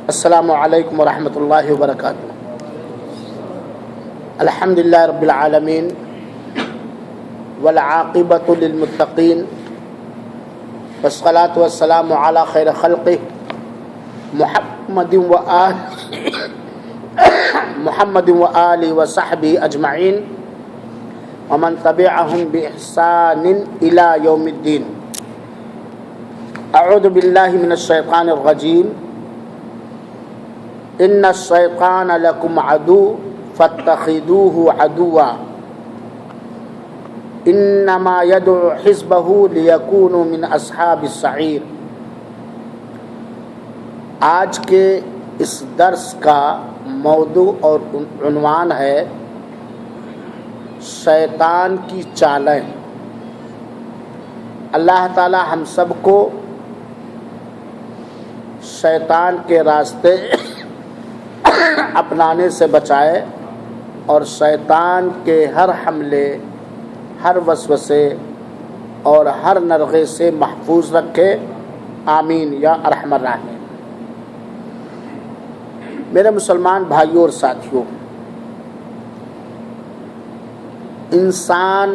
السلام علیکم ورحمۃ اللہ وبرکاتہ۔ الحمدللہ رب العالمین والعاقبۃ للمتقین والصلاۃ والسلام علی خیر خلقہ محمد وآلہ وصحبہ اجمعین ومن تبعہم بإحسان الی یوم الدین۔ اعوذ باللہ من الشیطان الرجیم۔ ان الشیطان لکم عدو فاتخذوہ عدوا انما یدعو حزبہ لیکونوا من اصحاب السعیر۔ آج کے اس درس کا موضوع اور عنوان ہے شیطان کی چالیں۔ اللہ تعالی ہم سب کو شیطان کے راستے اپنانے سے بچائے اور شیطان کے ہر حملے، ہر وسوسے اور ہر نرغے سے محفوظ رکھے، آمین یا ارحم الراحمین۔ میرے مسلمان بھائیوں اور ساتھیوں، انسان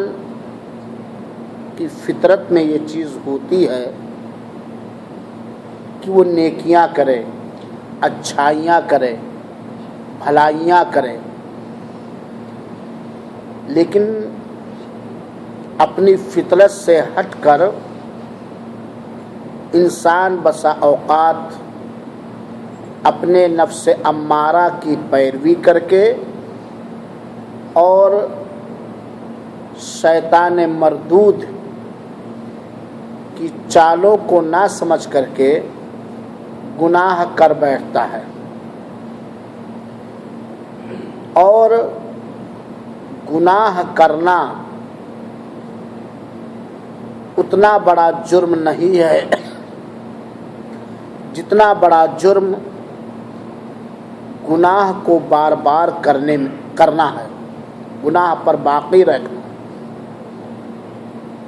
کی فطرت میں یہ چیز ہوتی ہے کہ وہ نیکیاں کرے، اچھائیاں کرے، بھلائیاں کرے، لیکن اپنی فطرت سے ہٹ کر انسان بسا اوقات اپنے نفس امارہ کی پیروی کر کے اور شیطان مردود کی چالوں کو نہ سمجھ کر کے گناہ کر بیٹھتا ہے، اور گناہ کرنا اتنا بڑا جرم نہیں ہے جتنا بڑا جرم گناہ کو بار بار کرنا ہے، گناہ پر باقی رہنا۔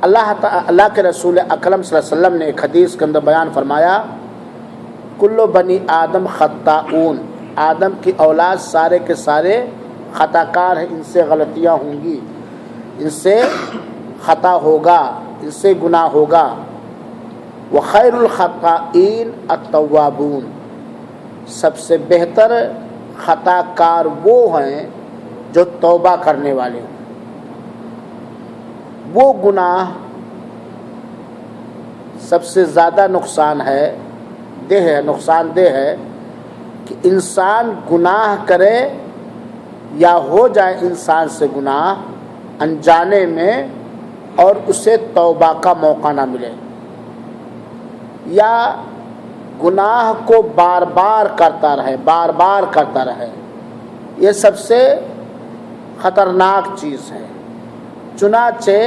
اللہ کے رسول اکرم صلی اللہ علیہ وسلم نے ایک حدیث کے اندر بیان فرمایا، کل بنی آدم خطاؤن، آدم کی اولاد سارے کے سارے خطا کار ہیں، ان سے غلطیاں ہوں گی، ان سے خطا ہوگا، ان سے گناہ ہوگا۔ وخیر الخطائین التوابون، سب سے بہتر خطا کار وہ ہیں جو توبہ کرنے والے ہیں۔ وہ گناہ سب سے زیادہ نقصان دہ ہے کہ انسان گناہ کرے یا ہو جائے انسان سے گناہ انجانے میں اور اسے توبہ کا موقع نہ ملے، یا گناہ کو بار بار کرتا رہے، یہ سب سے خطرناک چیز ہے۔ چنانچہ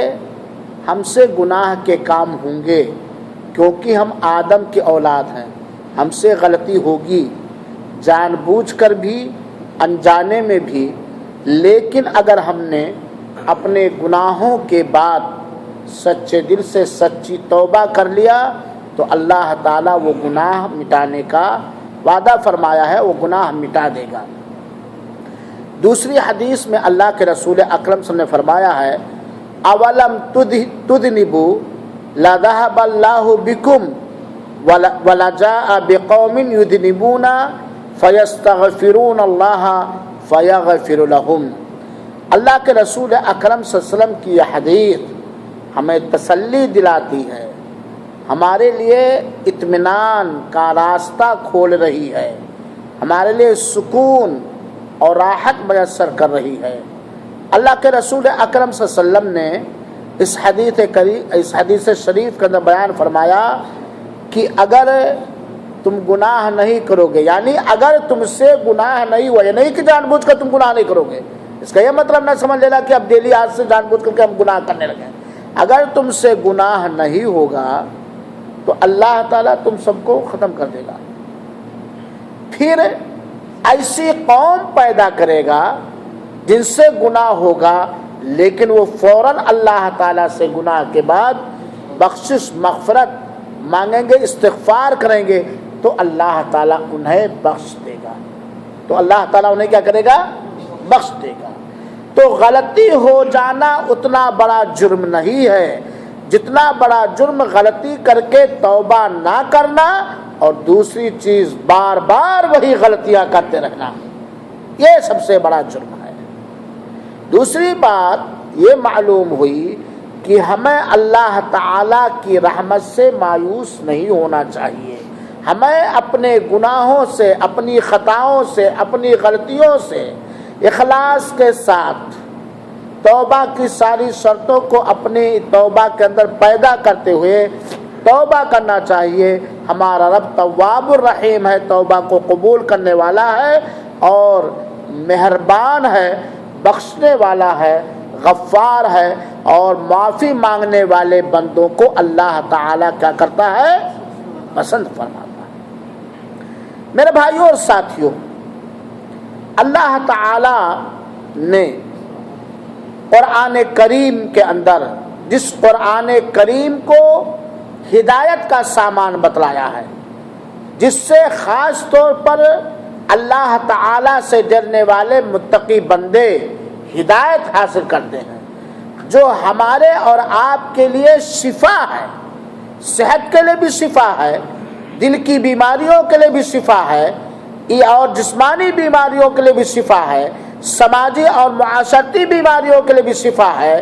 ہم سے گناہ کے کام ہوں گے کیونکہ ہم آدم کی اولاد ہیں، ہم سے غلطی ہوگی، جان بوجھ کر بھی، انجانے میں بھی، لیکن اگر ہم نے اپنے گناہوں کے بعد سچے دل سے سچی توبہ کر لیا تو اللہ تعالیٰ وہ گناہ مٹانے کا وعدہ فرمایا ہے، وہ گناہ مٹا دے گا۔ دوسری حدیث میں اللہ کے رسول اکرم صلی اللہ علیہ وسلم نے فرمایا ہے، اولم تذنبوا لذهب اللہ بکم ولجاء بقوم یذنبون فیستغفرون اللہ فیغفر لهم۔ اللہ کے رسول اکرم صلی اللہ علیہ وسلم کی یہ حدیث ہمیں تسلی دلاتی ہے، ہمارے لیے اطمینان کا راستہ کھول رہی ہے، ہمارے لیے سکون اور راحت میسر کر رہی ہے۔ اللہ کے رسول اکرم صلی اللہ علیہ وسلم نے اس حدیث شریف کے اندر بیان فرمایا کہ اگر تم گناہ نہیں کرو گے، یعنی اگر تم سے گناہ نہیں ہوا، یہ نہیں کہ جان بوجھ کر تم گناہ نہیں کرو گے، اس کا یہ مطلب نہ سمجھ لینا کہ اب ڈیلی آج سے جان بوجھ کر کے ہم گناہ کرنے لگے۔ اگر تم سے گناہ نہیں ہوگا تو اللہ تعالیٰ تم سب کو ختم کر دے گا، پھر ایسی قوم پیدا کرے گا جن سے گناہ ہوگا، لیکن وہ فوراً اللہ تعالیٰ سے گناہ کے بعد بخشش مغفرت مانگیں گے، استغفار کریں گے، تو اللہ تعالیٰ انہیں بخش دے گا، تو اللہ تعالیٰ انہیں کیا کرے گا؟ بخش دے گا۔ تو غلطی ہو جانا اتنا بڑا جرم نہیں ہے جتنا بڑا جرم غلطی کر کے توبہ نہ کرنا اور دوسری چیز بار بار وہی غلطیاں کرتے رہنا، یہ سب سے بڑا جرم ہے۔ دوسری بات یہ معلوم ہوئی کہ ہمیں اللہ تعالیٰ کی رحمت سے مایوس نہیں ہونا چاہیے، ہمیں اپنے گناہوں سے، اپنی خطاؤں سے، اپنی غلطیوں سے اخلاص کے ساتھ توبہ کی ساری شرطوں کو اپنی توبہ کے اندر پیدا کرتے ہوئے توبہ کرنا چاہیے۔ ہمارا رب تواب الرحیم ہے، توبہ کو قبول کرنے والا ہے اور مہربان ہے، بخشنے والا ہے، غفار ہے، اور معافی مانگنے والے بندوں کو اللہ تعالیٰ کیا کرتا ہے؟ پسند فرماتا ہے۔ میرے بھائیوں اور ساتھیوں، اللہ تعالیٰ نے قرآن کریم کے اندر جس قرآن کریم کو ہدایت کا سامان بتلایا ہے، جس سے خاص طور پر اللہ تعالیٰ سے ڈرنے والے متقی بندے ہدایت حاصل کرتے ہیں، جو ہمارے اور آپ کے لیے شفا ہے، صحت کے لیے بھی شفا ہے، دل کی بیماریوں کے لیے بھی شفا ہے، اور جسمانی بیماریوں کے لیے بھی شفا ہے، سماجی اور معاشرتی بیماریوں کے لیے بھی شفا ہے،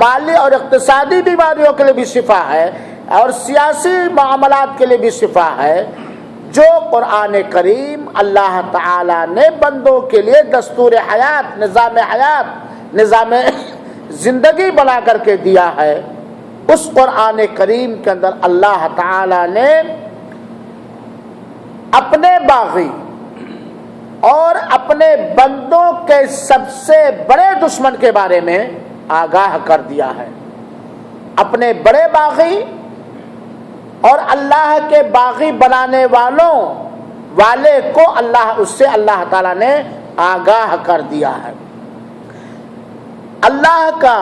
مالی اور اقتصادی بیماریوں کے لیے بھی شفا ہے، اور سیاسی معاملات کے لیے بھی شفا ہے۔ جو قرآن کریم اللہ تعالیٰ نے بندوں کے لیے دستور حیات، نظام زندگی بنا کر کے دیا ہے، اس قرآن کریم کے اندر اللہ تعالیٰ نے اپنے باغی اور اپنے بندوں کے سب سے بڑے دشمن کے بارے میں آگاہ کر دیا ہے۔ اپنے بڑے باغی اور اللہ کے باغی بنانے والے کو اس سے اللہ تعالیٰ نے آگاہ کر دیا ہے۔ اللہ کا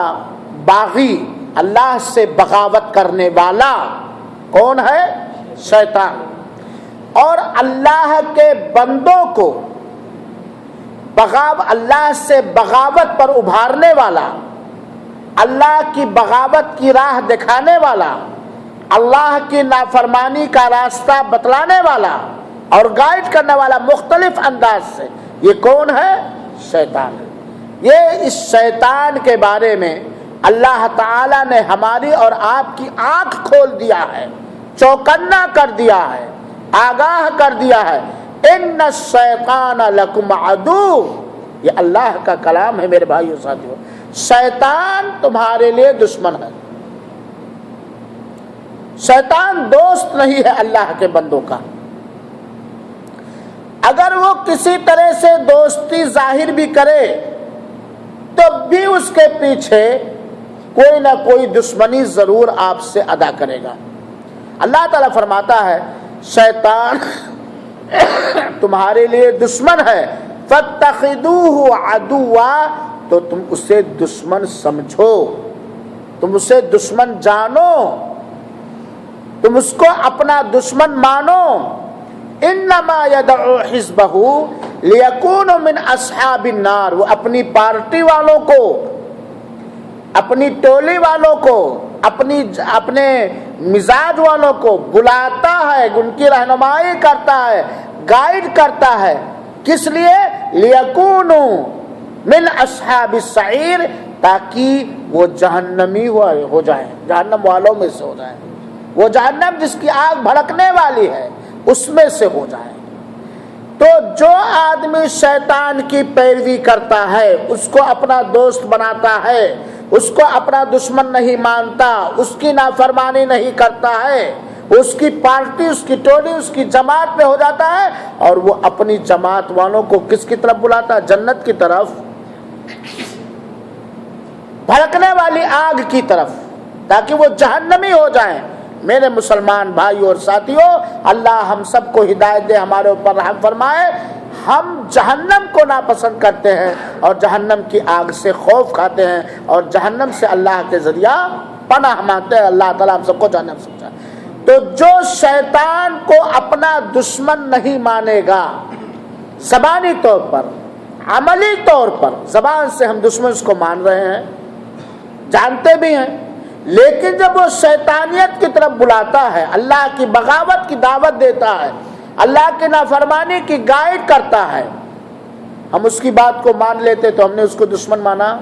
باغی، اللہ سے بغاوت کرنے والا کون ہے؟ شیطان۔ اور اللہ کے بندوں کو اللہ سے بغاوت پر ابھارنے والا، اللہ کی بغاوت کی راہ دکھانے والا، اللہ کی نافرمانی کا راستہ بتلانے والا اور گائیڈ کرنے والا مختلف انداز سے، یہ کون ہے؟ شیطان۔ یہ اس شیطان کے بارے میں اللہ تعالیٰ نے ہماری اور آپ کی آنکھ کھول دیا ہے، چوکنا کر دیا ہے، آگاہ کر دیا ہے۔ ان الشیطان لکم عدو، یہ اللہ کا کلام ہے میرے بھائیو ساتھیو، شیطان تمہارے لیے دشمن ہے۔ شیطان دوست نہیں ہے اللہ کے بندوں کا۔ اگر وہ کسی طرح سے دوستی ظاہر بھی کرے تو بھی اس کے پیچھے کوئی نہ کوئی دشمنی ضرور آپ سے ادا کرے گا۔ اللہ تعالیٰ فرماتا ہے شیطان تمہارے لیے دشمن ہے، فاتخذوہ عدوا، تو تم اسے دشمن سمجھو، تم اسے دشمن جانو، تم اس کو اپنا دشمن مانو۔ انما یدعو حزبہ لیکونوا من اصحاب النار، وہ اپنی پارٹی والوں کو، اپنی ٹولی والوں کو، اپنے مزاج والوں کو بلاتا ہے، ان کی رہنمائی کرتا ہے، گائیڈ کرتا ہے۔ کس لیے؟ لیکونوا من اصحاب السعیر، تاکہ وہ جہنمی ہو جائیں، جہنم والوں میں سے ہو جائیں، وہ جہنم جس کی آگ بھڑکنے والی ہے اس میں سے ہو جائیں۔ تو جو آدمی شیطان کی پیروی کرتا ہے، اس کو اپنا دوست بناتا ہے، اس کو اپنا دشمن نہیں مانتا، اس کی نافرمانی نہیں کرتا ہے، اس کی پارٹی، اس کی ٹولی، اس کی جماعت میں ہو جاتا ہے، اور وہ اپنی جماعت والوں کو کس کی طرف بلاتا ہے؟ جنت کی طرف، بھڑکنے والی آگ کی طرف، تاکہ وہ جہنمی ہو جائیں۔ میرے مسلمان بھائیوں اور ساتھیوں، اللہ ہم سب کو ہدایت دے، ہمارے اوپر رحم فرمائے۔ ہم جہنم کو ناپسند کرتے ہیں اور جہنم کی آگ سے خوف کھاتے ہیں اور جہنم سے اللہ کے ذریعہ پناہ مانگتے ہیں۔ اللہ تعالیٰ ہم سب کو جہنم سے بچائے۔ تو جو شیطان کو اپنا دشمن نہیں مانے گا، زبانی طور پر، عملی طور پر، زبان سے ہم دشمن اس کو مان رہے ہیں، جانتے بھی ہیں، لیکن جب وہ شیطانیت کی طرف بلاتا ہے، اللہ کی بغاوت کی دعوت دیتا ہے، اللہ کی نافرمانی کی گائیڈ کرتا ہے، ہم اس کی بات کو مان لیتے تو ہم نے اس کو دشمن مانا،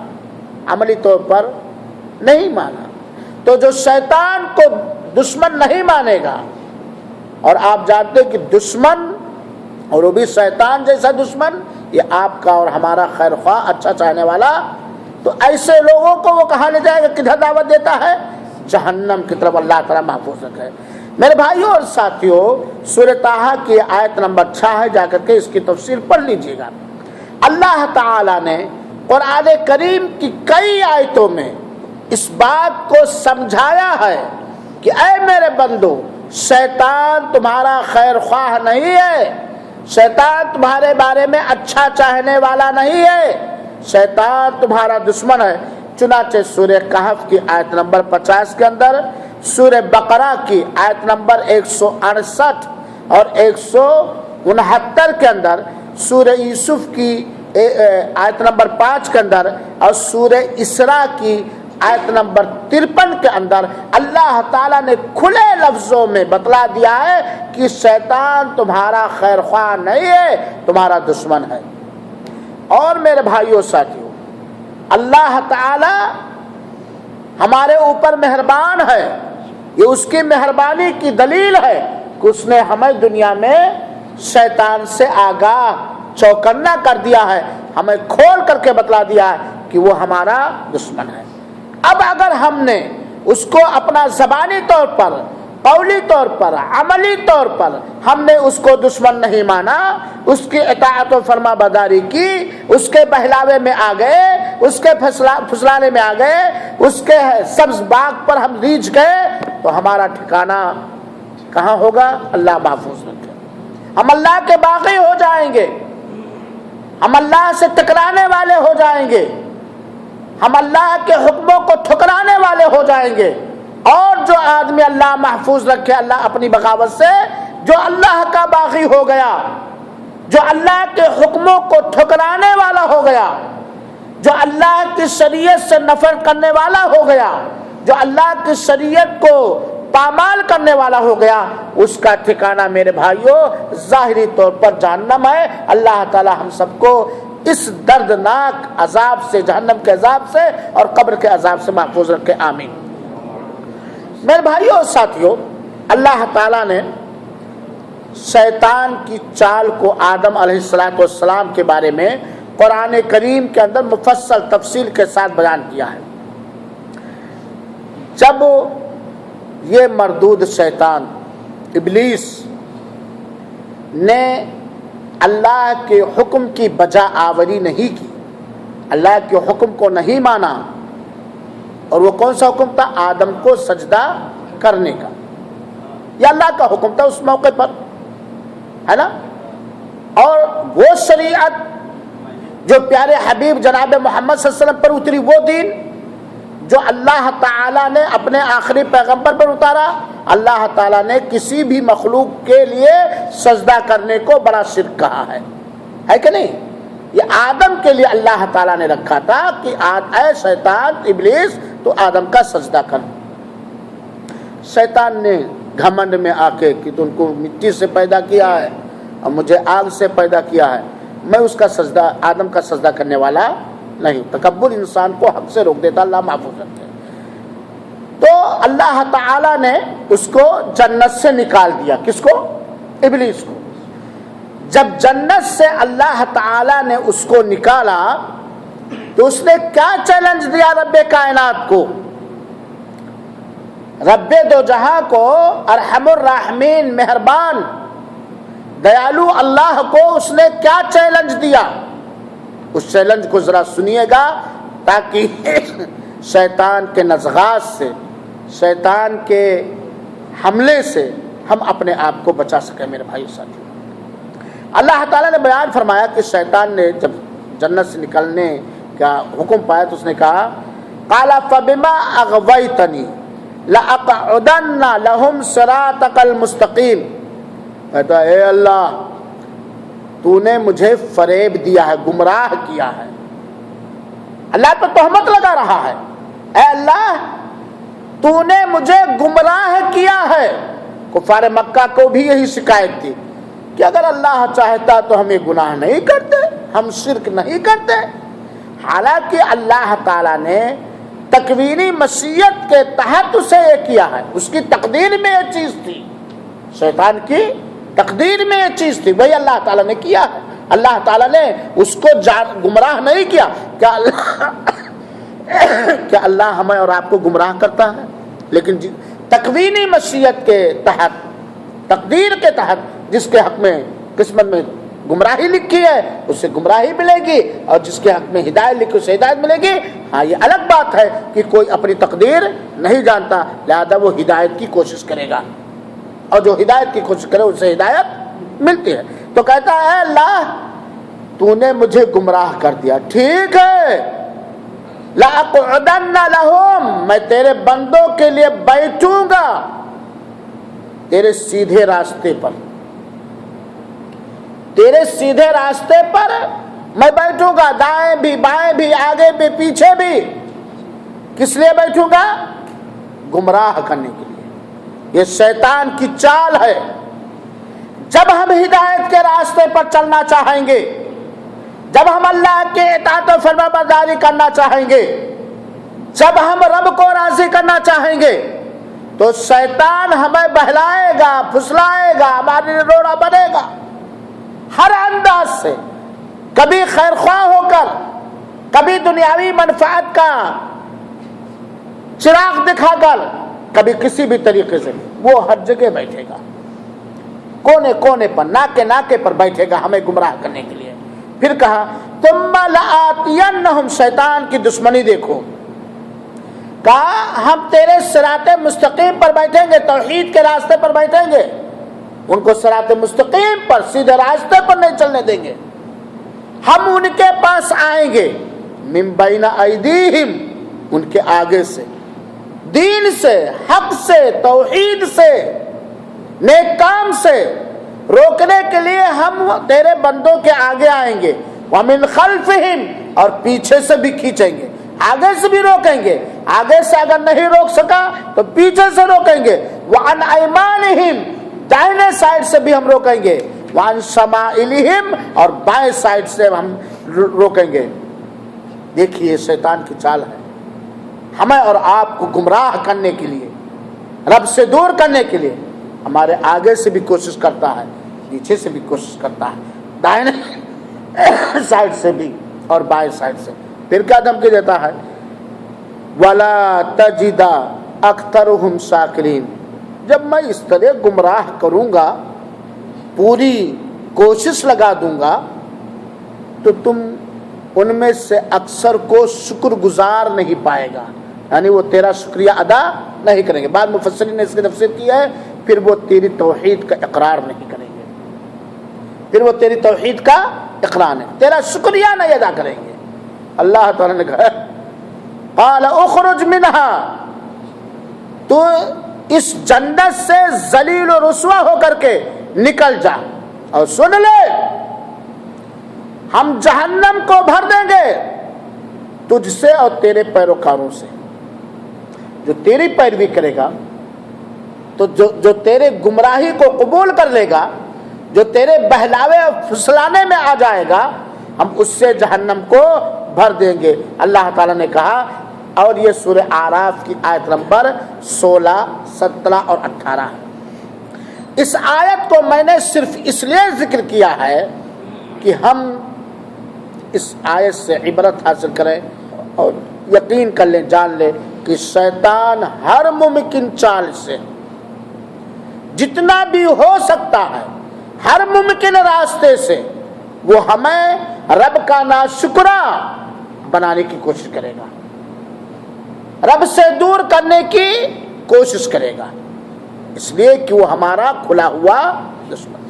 عملی طور پر نہیں مانا۔ تو جو شیطان کو دشمن نہیں مانے گا، اور آپ جانتے کہ دشمن، اور وہ بھی شیطان جیسا دشمن، یہ آپ کا اور ہمارا خیر خواہ، اچھا چاہنے والا، تو ایسے لوگوں کو وہ کہاں لے جائے گا، کدھر دعوت دیتا ہے؟ جہنم کی طرف۔ اللہ تعالیٰ محفوظ رکھے۔ میرے بھائیوں اور ساتھیوں، سورہ طٰہٰ کی آیت نمبر 6 ہے، جا کر کے اس کی تفسیر پڑھ لیجئے گا۔ اللہ تعالیٰ نے قرآن کریم کی کئی آیتوں میں اس بات کو سمجھایا ہے کہ اے میرے بندو، شیطان تمہارا خیر خواہ نہیں ہے، شیطان تمہارے بارے میں اچھا چاہنے والا نہیں ہے، شیطان تمہارا دشمن ہے۔ چنانچہ سورہ کہف کی آیت نمبر 50 کے اندر، سورہ بقرہ کی آیت نمبر 168 اور 169 کے اندر، سورہ یوسف کی آیت نمبر 5 کے اندر، اور سورہ اسراء کی آیت نمبر 53 کے اندر اللہ تعالیٰ نے کھلے لفظوں میں بتلا دیا ہے کہ شیطان تمہارا خیر خواہ نہیں ہے، تمہارا دشمن ہے۔ اور میرے بھائیوں ساتھیوں، اللہ تعالیٰ ہمارے اوپر مہربان ہے، یہ اس کی مہربانی کی دلیل ہے کہ اس نے ہمیں دنیا میں شیطان سے آگاہ چوکنا کر دیا ہے، ہمیں کھول کر کے بتلا دیا ہے کہ وہ ہمارا دشمن ہے۔ اب اگر ہم نے اس کو اپنا زبانی طور پر، قولی طور پر، عملی طور پر ہم نے اس کو دشمن نہیں مانا، اس کی اطاعت و فرما برداری کی، اس کے بہلاوے میں آ گئے، اس کے پھسلانے میں آ گئے، اس کے سبز باغ پر ہم ریچھ گئے، تو ہمارا ٹھکانہ کہاں ہوگا؟ اللہ محفوظ رکھے۔ ہم اللہ کے باغی ہو جائیں گے، ہم اللہ سے ٹکرانے والے ہو جائیں گے، ہم اللہ کے حکموں کو ٹھکرانے والے ہو جائیں گے۔ اور جو آدمی اللہ محفوظ رکھے اللہ اپنی بغاوت سے، جو اللہ کا باغی ہو گیا، جو اللہ کے حکموں کو ٹھکرانے والا ہو گیا، جو اللہ کی شریعت سے نفرت کرنے والا ہو گیا، جو اللہ کی شریعت کو پامال کرنے والا ہو گیا، اس کا ٹھکانہ میرے بھائیوں ظاہری طور پر جہنم ہے۔ اللہ تعالی ہم سب کو اس دردناک عذاب سے، جہنم کے عذاب سے اور قبر کے عذاب سے محفوظ رکھے، آمین۔ میرے بھائیوں اور ساتھیوں، اللہ تعالیٰ نے شیطان کی چال کو آدم علیہ السلام کے بارے میں قرآن کریم کے اندر مفصل تفصیل کے ساتھ بیان کیا ہے۔ جب یہ مردود شیطان ابلیس نے اللہ کے حکم کی بجا آوری نہیں کی، اللہ کے حکم کو نہیں مانا، اور وہ کون سا حکم تھا؟ آدم کو سجدہ کرنے کا، یہ اللہ کا حکم تھا اس موقع پر، ہے نا؟ اور وہ شریعت جو پیارے حبیب جناب محمد صلی اللہ علیہ وسلم پر اتری، وہ دین جو اللہ تعالیٰ نے اپنے آخری پیغمبر پر اتارا، اللہ تعالیٰ نے کسی بھی مخلوق کے لیے سجدہ کرنے کو بڑا شرک کہا ہے کہ نہیں؟ یہ آدم کے لیے اللہ تعالیٰ نے رکھا تھا کہ اے شیطان، ابلیس، تو آدم کا سجدہ کر۔ شیطان نے گھمنڈ میں آ کے کہ تم کو مٹی سے پیدا کیا ہے اور مجھے آگ سے پیدا کیا ہے، میں اس کا سجدہ، آدم کا سجدہ کرنے والا نہیں۔ تکبر انسان کو حق سے روک دیتا، اللہ محفوظ رکھے۔ تو اللہ تعالیٰ نے اس کو جنت سے نکال دیا، کس کو؟ ابلیس کو۔ جب جنت سے اللہ تعالیٰ نے اس کو نکالا تو اس نے کیا چیلنج دیا رب کائنات کو؟ رب دو جہاں کو، ارحم الراحمین، مہربان دیالو اللہ کو اس نے کیا چیلنج دیا؟ اس چیلنج کو ذرا سنیے گا تاکہ شیطان کے نزغات سے، شیطان کے حملے سے ہم اپنے آپ کو بچا سکیں۔ میرے بھائی ساتھی، اللہ تعالیٰ نے بیان فرمایا کہ شیطان نے جب جنت سے نکلنے کا حکم پایا تو اس نے کہا قال فبما اغویتنی لَأَقْعُدَنَّ لَهُمْ صِرَاطَكَ الْمُسْتَقِيمَ، کہتا ہے اے اللہ تو نے مجھے فریب دیا ہے، گمراہ کیا ہے۔ اللہ تو تہمت لگا رہا ہے، اے اللہ تو نے مجھے گمراہ کیا ہے۔ کفار مکہ کو بھی یہی شکایت تھی کہ اگر اللہ چاہتا تو ہم یہ گناہ نہیں کرتے، ہم شرک نہیں کرتے۔ حالانکہ اللہ تعالیٰ نے تکوینی مشیت کے تحت اسے یہ کیا ہے، اس کی تقدیر میں یہ چیز تھی، شیطان کی تقدیر میں یہ چیز تھی، وہی اللہ تعالیٰ نے کیا ہے۔ اللہ تعالیٰ نے اس کو گمراہ نہیں کیا۔ کیا اللہ ہمیں اور آپ کو گمراہ کرتا ہے؟ لیکن تکوینی مشیت کے تحت، تقدیر کے تحت جس کے حق میں قسمت میں گمراہی لکھی ہے اسے گمراہی ملے گی، اور جس کے حق میں ہدایت لکھی اسے ہدایت ملے گی۔ ہاں یہ الگ بات ہے کہ کوئی اپنی تقدیر نہیں جانتا، لہذا وہ ہدایت کی کوشش کرے گا، اور جو ہدایت کی کوشش کرے اسے ہدایت ملتی ہے۔ تو کہتا ہے اللہ تو نے مجھے گمراہ کر دیا، ٹھیک ہے، لَأَقْعُدَنَّ لَهُمْ، میں تیرے بندوں کے لیے بیٹھوں گا تیرے سیدھے راستے پر، تیرے سیدھے راستے پر میں بیٹھوں گا، دائیں بھی بائیں بھی آگے بھی پیچھے بھی۔ کس لیے بیٹھوں گا؟ گمراہ کرنے کے لیے۔ یہ شیطان کی چال ہے۔ جب ہم ہدایت کے راستے پر چلنا چاہیں گے، جب ہم اللہ کے اطاعت و فرما برداری کرنا چاہیں گے، جب ہم رب کو راضی کرنا چاہیں گے، تو شیطان ہمیں بہلائے گا، پھسلائے گا، ہمارے روڑا بنے گا ہر انداز سے، کبھی خیر خواہ ہو کر، کبھی دنیاوی منفعت کا چراغ دکھا کر، کبھی کسی بھی طریقے سے۔ وہ ہر جگہ بیٹھے گا، کونے کونے پر، ناکے ناکے پر بیٹھے گا ہمیں گمراہ کرنے کے لیے۔ پھر کہا ثم لآتینہم، شیطان کی دشمنی دیکھو، کہا ہم تیرے صراط مستقیم پر بیٹھیں گے، توحید کے راستے پر بیٹھیں گے، ان کو صراط مستقیم پر، سیدھے راستے پر نہیں چلنے دیں گے۔ ہم ان کے پاس آئیں گے، من بین ایدیہم، ان کے آگے سے، دین سے، حق سے، توحید سے، نیک کام سے روکنے کے لیے ہم تیرے بندوں کے آگے آئیں گے، ومن خلفہم، اور پیچھے سے بھی کھینچیں گے، آگے سے بھی روکیں گے، آگے سے اگر نہیں روک سکا تو پیچھے سے روکیں گے، وعن ایمانہم، دائنے سائڈ سے بھی ہم روکیں گے، وعن شمائلہم، اور بائیں سائڈ سے ہم روکیں گے۔ دیکھیے شیطان کی چال ہے، ہمیں اور آپ کو گمراہ کرنے کے لیے، رب سے دور کرنے کے لیے، ہمارے آگے سے بھی کوشش کرتا ہے، پیچھے سے بھی کوشش کرتا ہے، دائنے سائڈ سے بھی اور بائیں سائڈ سے۔ پھر کیا دھمکی دیتا ہے؟ وَلَا تَجِدَ أَكْثَرُهُمْ شَاكِرِينَ، جب میں اس طرح گمراہ کروں گا، پوری کوشش لگا دوں گا، تو تم ان میں سے اکثر کو شکر گزار نہیں پائے گا، یعنی وہ تیرا شکریہ ادا نہیں کریں گے۔ بعد مفسرین نے اس کی تفسیر کی ہے، پھر وہ تیری توحید کا اقرار نہیں کریں گے، پھر وہ تیری توحید کا اقرار ہے، تیرا شکریہ نہیں ادا کریں گے۔ اللہ تعالیٰ نے کہا قال اخرج منها، تو اس جنت سے ذلیل و رسوا ہو کر کے نکل جا، اور سن لے ہم جہنم کو بھر دیں گے تجھ سے اور تیرے پیروکاروں سے۔ جو تیری پیروی کرے گا، تو جو تیرے گمراہی کو قبول کر لے گا، جو تیرے بہلاوے اور پھسلانے میں آ جائے گا، ہم اس سے جہنم کو بھر دیں گے۔ اللہ تعالیٰ نے کہا، اور یہ سورہ اعراف کی آیت نمبر 16، 17 اور 18 ہے۔ اس آیت کو میں نے صرف اس لیے ذکر کیا ہے کہ ہم اس آیت سے عبرت حاصل کریں اور یقین کر لیں، جان لیں کہ شیطان ہر ممکن چال سے، جتنا بھی ہو سکتا ہے، ہر ممکن راستے سے وہ ہمیں رب کا ناشکرا بنانے کی کوشش کرے گا، رب سے دور کرنے کی کوشش کرے گا، اس لیے کہ وہ ہمارا کھلا ہوا دشمن۔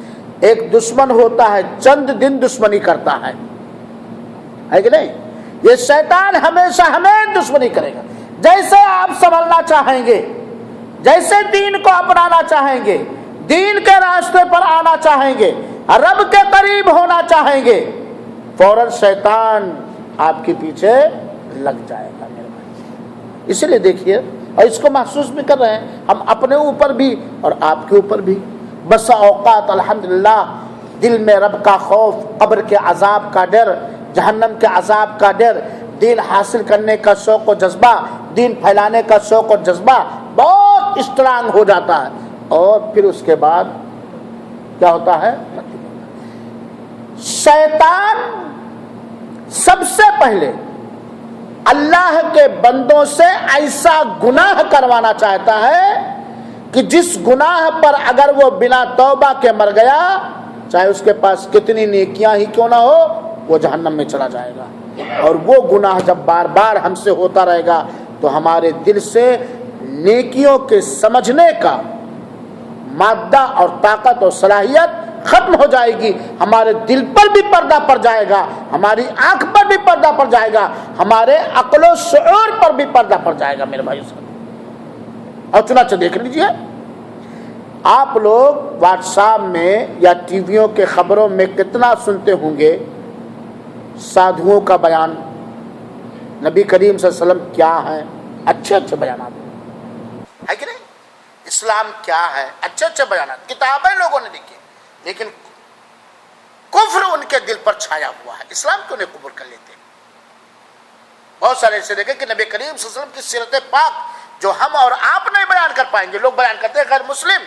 ایک دشمن ہوتا ہے چند دن دشمنی کرتا ہے کہ نہیں؟ یہ شیطان ہمیشہ ہمیں دشمنی کرے گا۔ جیسے آپ سنبھلنا چاہیں گے جیسے دین کو اپنانا چاہیں گے، دین کے راستے پر آنا چاہیں گے، رب کے قریب ہونا چاہیں گے، فوراً شیطان آپ کے پیچھے لگ جائے گا میرے بھائی۔ اسی لیے دیکھیے، اور اس کو محسوس بھی کر رہے ہیں ہم اپنے اوپر بھی اور آپ کے اوپر بھی۔ بس اوقات الحمدللہ دل میں رب کا خوف، قبر کے عذاب کا ڈر، جہنم کے عذاب کا ڈر، دین حاصل کرنے کا شوق و جذبہ، دین پھیلانے کا شوق و جذبہ بہت اسٹرانگ ہو جاتا ہے، اور پھر اس کے بعد کیا ہوتا ہے؟ شیطان سب سے پہلے اللہ کے بندوں سے ایسا گناہ کروانا چاہتا ہے کہ جس گناہ پر اگر وہ بنا توبہ کے مر گیا، چاہے اس کے پاس کتنی نیکیاں ہی کیوں نہ ہو، وہ جہنم میں چلا جائے گا۔ اور وہ گناہ جب بار بار ہم سے ہوتا رہے گا تو ہمارے دل سے نیکیوں کے سمجھنے کا مادہ اور طاقت اور صلاحیت ختم ہو جائے گی، ہمارے دل پر بھی پردہ پڑ جائے گا، ہماری آنکھ پر بھی پردہ پڑ جائے گا، ہمارے عقل و شعور پر بھی پردہ پڑ جائے گا میرے بھائی۔ اور چنانچہ دیکھ لیجئے، آپ لوگ واٹس ایپ میں یا ٹی ویوں کے خبروں میں کتنا سنتے ہوں گے سادھوؤں کا بیان، نبی کریم صلی اللہ علیہ وسلم کیا ہے، اچھے اچھے بیانات ہے کہ نہیں؟ اسلام کیا ہے، اچھے اچھے بیانات، کتابیں لوگوں نے لکھی، لیکن کفر ان کے دل پر چھایا ہوا ہے، اسلام کیوں نہیں قبول کر لیتے؟ بہت سارے ایسے دیکھیں کہ نبی کریم صلی اللہ علیہ وسلم کی سیرت پاک جو ہم اور آپ نہیں بیان کر پائیں گے، لوگ بیان کرتے ہیں غیر مسلم،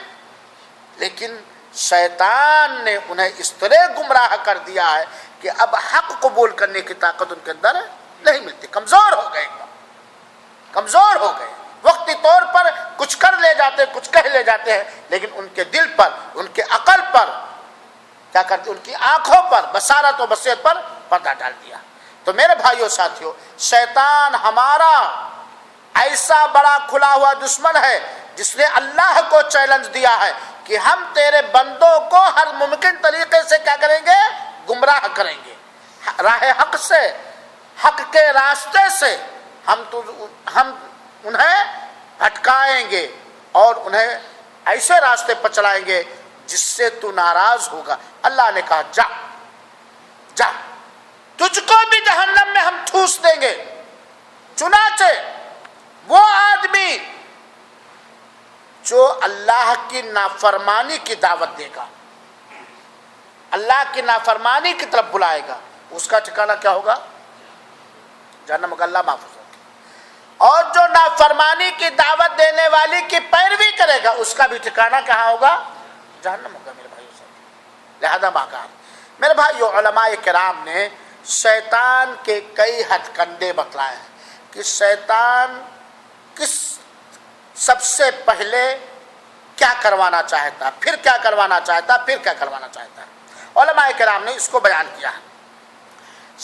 لیکن شیطان نے انہیں اس طرح گمراہ کر دیا ہے کہ اب حق قبول کرنے کی طاقت ان کے اندر نہیں ملتی، کمزور ہو گئے، کمزور ہو گئے، وقتی طور پر کچھ کر لے جاتے، کچھ کہہ لے جاتے ہیں، لیکن ان کے دل پر، ان کے عقل پر کیا کرتے، ان کی آنکھوں پر، بصارت و بصیرت پر پردہ ڈال دیا۔ تو میرے بھائیوں ساتھیوں، شیطان ہمارا ایسا بڑا کھلا ہوا دشمن ہے جس نے اللہ کو چیلنج دیا ہے کہ ہم تیرے بندوں کو ہر ممکن طریقے سے کیا کریں گے؟ گمراہ کریں گے، راہ حق سے، حق کے راستے سے ہم انہیں بھٹکائیں گے اور انہیں ایسے راستے پر چلائیں گے جس سے تو ناراض ہوگا۔ اللہ نے کہا جا جا، تجھ کو بھی جہنم میں ہم ٹھوس دیں گے۔ چنانچہ وہ آدمی جو اللہ کی نافرمانی کی دعوت دے گا، اللہ کی نافرمانی کی طرف بلائے گا، اس کا ٹھکانہ کیا ہوگا؟ جہنم کا، اللہ محفوظ ہوگا۔ اور جو نافرمانی کی دعوت دینے والی کی پیروی کرے گا، اس کا بھی ٹھکانہ کہاں ہوگا؟ جہنم ہوگا میرے بھائیو ساتھ۔ لہذا ماکان میرے بھائیو، علماء کرام نے شیطان کے کئی ہتھ کنڈے بتلائے ہیں کہ شیطان کس سب سے پہلے کیا کروانا چاہتا، پھر کیا کروانا چاہتا، پھر کیا کروانا چاہتا۔ علماء کرام نے اس کو بیان کیا ہے۔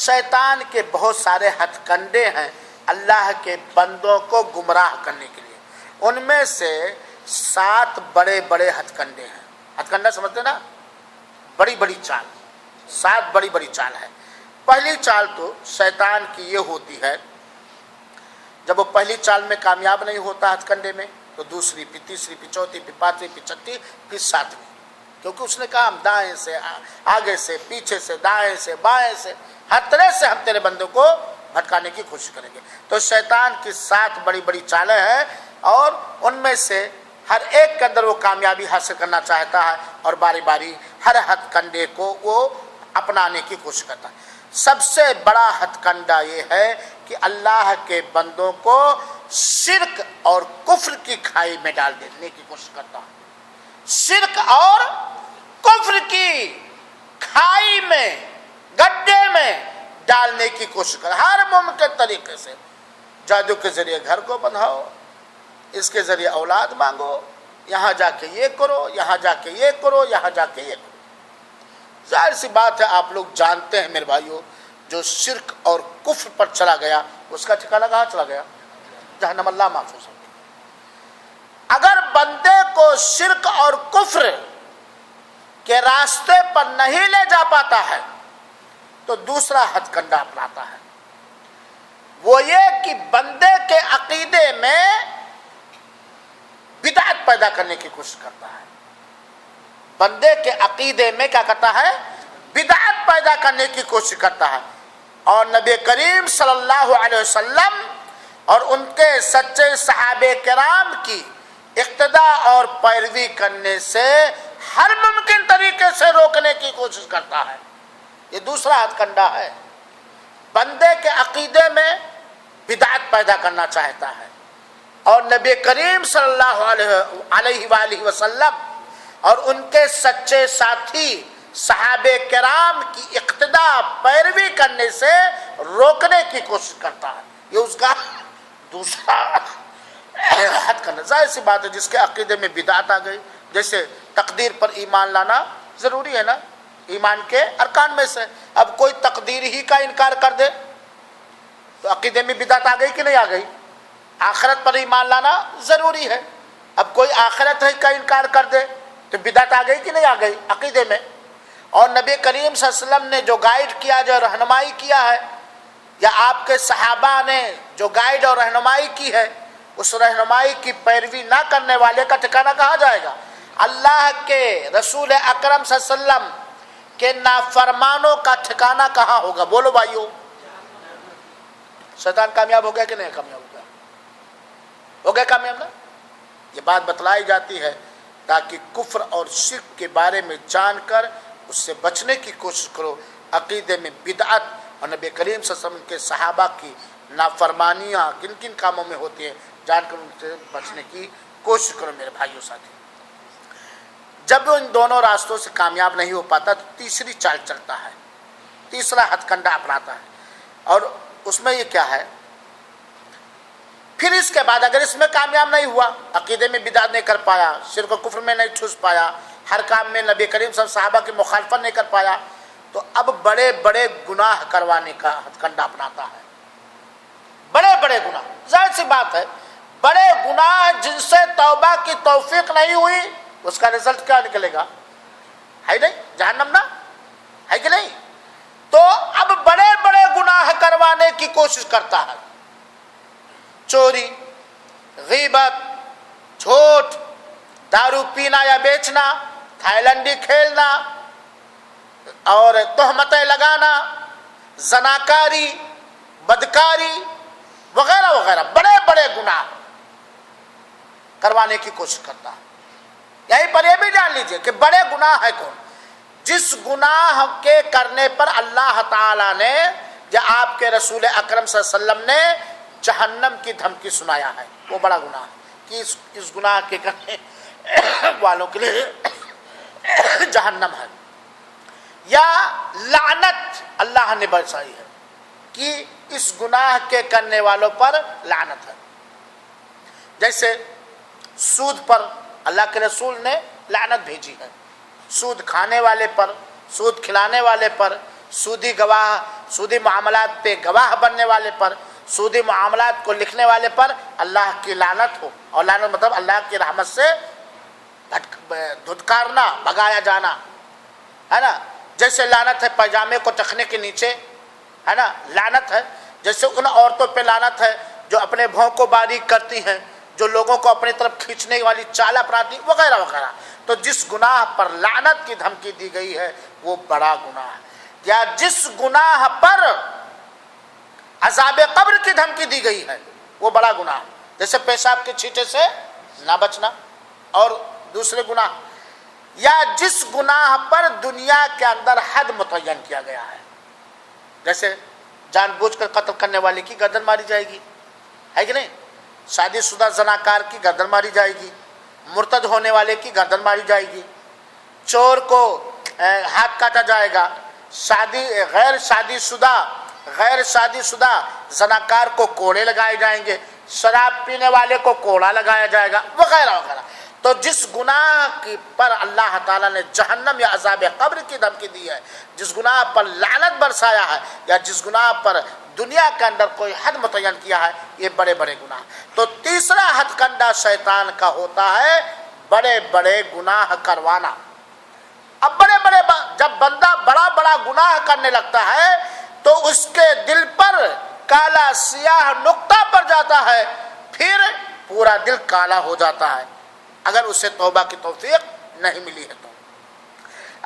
شیطان کے بہت سارے ہتھ کنڈے ہیں اللہ کے بندوں کو گمراہ کرنے کے لیے، ان میں سے 7 بڑے بڑے ہتھ کنڈے ہیں۔ ہتھ کنڈا سمجھتے نا؟ بڑی بڑی چال، 7 بڑی بڑی چال ہے۔ پہلی چال تو شیطان کی یہ ہوتی ہے، جب وہ پہلی چال میں کامیاب نہیں ہوتا ہتھ کنڈے میں، تو دوسری، پھر تیسری، پھر چوتھی، پھر پانچویں، پھر چھٹی، پھر 7ویں، کیونکہ اس نے کہا ہم دائیں سے، آگے سے، پیچھے سے، دائیں سے، بائیں سے، ہر طرح سے ہم تیرے بندوں کو بھٹکانے کی کوشش کریں گے۔ تو شیطان کی 7 بڑی بڑی چالیں ہیں، اور ان میں سے ہر ایک کے اندر وہ کامیابی حاصل کرنا چاہتا ہے، اور باری باری ہر ہتھ کنڈے کو وہ اپنانے کی کوشش کرتا ہے۔ سب سے بڑا ہتھ کنڈا یہ ہے کہ اللہ کے بندوں کو شرک اور کفر کی کھائی میں ڈال دینے کی کوشش کرتا ہے۔ شرک اور کفر کی کھائی میں، گڈھے میں ڈالنے کی کوشش کرتا ہے، ہر ممکن طریقے سے۔ جادو کے ذریعے گھر کو بندھاؤ، اس کے ذریعے اولاد مانگو، یہاں جا کے یہ کرو، یہاں جا کے یہ کرو، یہاں جا کے یہ کرو۔ ظاہر سی بات ہے، آپ لوگ جانتے ہیں میرے بھائیوں، جو شرک اور کفر پر چلا گیا اس کا ٹھکانہ کہاں چلا گیا؟ جہنم، اللہ محفوظ ہو۔ اگر بندے کو شرک اور کفر کے راستے پر نہیں لے جا پاتا ہے تو دوسرا ہتھ کنڈا اپناتا ہے، وہ یہ کہ بندے کے عقیدے میں بدعت بدعت پیدا کرنے کی کوشش کرتا ہے. بندے کے عقیدے میں کیا کرتا ہے؟ بدعت پیدا کرنے کی کوشش کرتا ہے. اور نبی کریم صلی اللہ علیہ وسلم اور ان کے سچے صحابہ کرام کی اقتداء اور پیروی کرنے سے ہر ممکن طریقے سے روکنے کی کوشش کرتا ہے. یہ دوسرا ہتھ کنڈا ہے. بندے کے عقیدے میں بدعت پیدا کرنا چاہتا ہے اور نبی کریم صلی اللہ علیہ وآلہ وسلم اور ان کے سچے ساتھی صحابہ کرام کی اقتداء پیروی کرنے سے روکنے کی کوشش کرتا ہے. یہ اس کا دوسرا ہتھ کنڈا. ظاہر سی بات ہے جس کے عقیدے میں بدعت آ گئی، جیسے تقدیر پر ایمان لانا ضروری ہے نا، ایمان کے ارکان میں سے. اب کوئی تقدیر ہی کا انکار کر دے تو عقیدے میں بدعت آ گئی کہ نہیں آ گئی؟ آخرت پر ایمان لانا ضروری ہے. اب کوئی آخرت کا انکار کر دے تو بدعت آ گئی کہ نہیں آ گئی عقیدے میں؟ اور نبی کریم صلی اللہ علیہ وسلم نے جو گائیڈ کیا، جو رہنمائی کیا ہے، یا آپ کے صحابہ نے جو گائیڈ اور رہنمائی کی ہے، اس رہنمائی کی پیروی نہ کرنے والے کا ٹھکانہ کہا جائے گا. اللہ کے رسول اکرم صلی اللہ علیہ وسلم کے نافرمانوں کا ٹھکانہ کہاں ہوگا؟ بولو بھائیو. شیطان کامیاب ہو گیا کہ نہیں کامیاب ہو گیا؟ ہو گیا کامیاب نا؟ یہ بات بتلائی جاتی ہے تاکہ کفر اور شرک کے بارے میں جان کر اس سے بچنے کی کوشش کرو. عقیدے میں بدعت اور نبی کریم صلی اللہ علیہ وسلم کے صحابہ کی نافرمانیاں کن کن کاموں میں ہوتی ہیں جان کر ان سے بچنے کی کوشش کرو میرے بھائیوں ساتھی. جب وہ ان دونوں راستوں سے کامیاب نہیں ہو پاتا تو تیسری چال چلتا ہے، تیسرا ہتھ کنڈا اپناتا ہے. اور اس میں یہ کیا ہے؟ پھر اس کے بعد اگر اس میں کامیاب نہیں ہوا، عقیدے میں بدعت نہیں کر پایا، شرک و کفر میں نہیں ٹھوس پایا، ہر کام میں نبی کریم صلی اللہ علیہ وسلم صحابہ کی مخالفت نہیں کر پایا، تو اب بڑے بڑے گناہ کروانے کا ہتھ کنڈا اپناتا ہے. بڑے بڑے گناہ، ظاہر سی بات ہے بڑے گناہ جن سے توبہ کی توفیق نہیں ہوئی، اس کا رزلٹ کیا نکلے گا؟ ہے نہیں؟ جہنم نا، ہے کہ نہیں؟ تو اب بڑے بڑے گناہ کروانے کی کوشش کرتا ہے. چوری، غیبت، جھوٹ، دارو پینا یا بیچنا، تھائیلینڈی کھیلنا اور تہمتیں لگانا، زناکاری، بدکاری وغیرہ وغیرہ بڑے بڑے گناہ کروانے کی کوشش کرتا ہے. یہیں پر یہ بھی جان لیجئے کہ بڑے گناہ ہے کون؟ جس گناہ کے کرنے پر اللہ تعالیٰ نے یا آپ کے رسول اکرم صلی اللہ علیہ وسلم نے جہنم کی دھمکی سنایا ہے، وہ بڑا گناہ ہے کہ اس گناہ کے کرنے والوں کے لیے جہنم ہے. یا لعنت اللہ نے برسائی ہے کہ اس گناہ کے کرنے والوں پر لعنت ہے. جیسے سود پر اللہ کے رسول نے لعنت بھیجی ہے. سود کھانے والے پر، سود کھلانے والے پر، سودی گواہ، سودی معاملات پہ گواہ بننے والے پر، سودی معاملات کو لکھنے والے پر اللہ کی لعنت ہو. اور لعنت مطلب اللہ کی رحمت سے دھتکارنا، بھگایا جانا، ہے نا. جیسے لعنت ہے پائجامے کو ٹخنے کے نیچے، ہے نا، لعنت ہے. جیسے ان عورتوں پہ لعنت ہے جو اپنے بھوں کو باریک کرتی ہیں، جو لوگوں کو اپنی طرف کھینچنے والی چال اپناتی، وغیرہ وغیرہ. تو جس گناہ پر لعنت کی دھمکی دی گئی ہے وہ بڑا گناہ ہے. یا جس گناہ پر عذاب قبر کی دھمکی دی گئی ہے وہ بڑا گناہ. جیسے پیشاب کے چھینٹے سے نہ بچنا اور دوسرے گناہ. یا جس گناہ پر دنیا کے اندر حد متعین کیا گیا ہے، جیسے جان بوجھ کر قتل کرنے والے کی گردن ماری جائے گی، ہے کہ نہیں؟ شادی شدہ زناکار کی گردن ماری جائے گی، مرتد ہونے والے کی گردن ماری جائے گی، چور کو ہاتھ کاٹا جائے گا، غیر شادی شدہ زناکار کو کوڑے لگائے جائیں گے، شراب پینے والے کو کوڑا لگایا جائے گا، وغیرہ وغیرہ. تو جس گناہ پر اللہ تعالیٰ نے جہنم یا عذاب قبر کی دھمکی دی ہے، جس گناہ پر لعنت برسایا ہے، یا جس گناہ پر دنیا کے اندر کوئی حد متعین کیا ہے، یہ بڑے بڑے گناہ. تو تیسرا ہتھ کنڈا شیطان کا ہوتا ہے بڑے بڑے گناہ کروانا. اب جب بندہ بڑا بڑا گناہ کرنے لگتا ہے تو اس کے دل پر کالا سیاہ نقطہ پڑ جاتا ہے، پھر پورا دل کالا ہو جاتا ہے. اگر اسے توبہ کی توفیق نہیں ملی ہے تو.